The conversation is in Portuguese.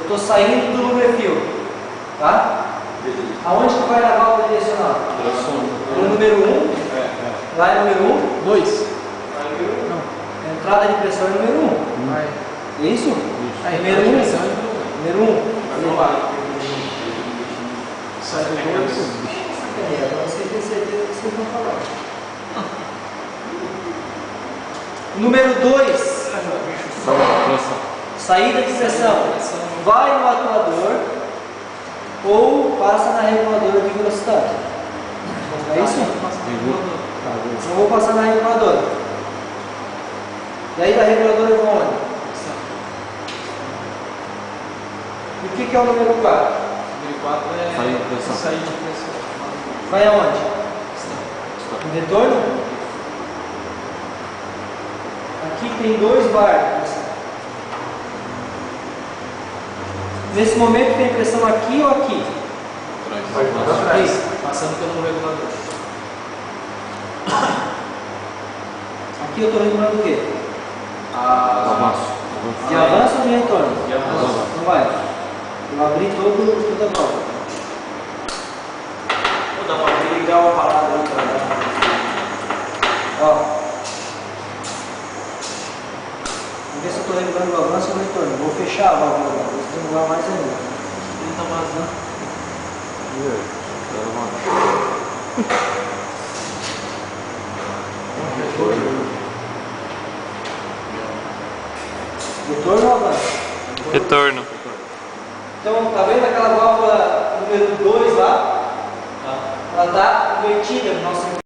Eu estou saindo do lubrefio, tá? Aonde que vai na válvula direcional? No número 1. Lá é número 1. 2. Não. A entrada de pressão é número 1. É isso? Número 1. Número 1. Sai do 2. Agora vocês têm certeza que vocês vão falar. Número 2. Saída de pressão. Vai no atuador ou passa na reguladora de velocidade. É isso? Eu vou passar na reguladora. E aí da reguladora eu vou onde? E o que é o número 4? O número 4 é saída de pressão. Vai aonde? No retorno? Aqui tem 2 bar. Nesse momento tem pressão aqui ou aqui? Atrás. Passando pelo regulador. Aqui eu estou regulando o quê? De avanço ou de retorno? De avanço. Não vai. Eu abri toda a válvula. Vou dar uma ligar uma parada aí para dar. Ó. Vamos ver se eu estou regulando o avanço ou o retorno. Vou fechar a válvula agora. Vou estimular mais ainda. Ele está vazando. Retorno ou avanço? Retorno. Então, tá vendo aquela válvula número 2 lá? Ela está invertida no nosso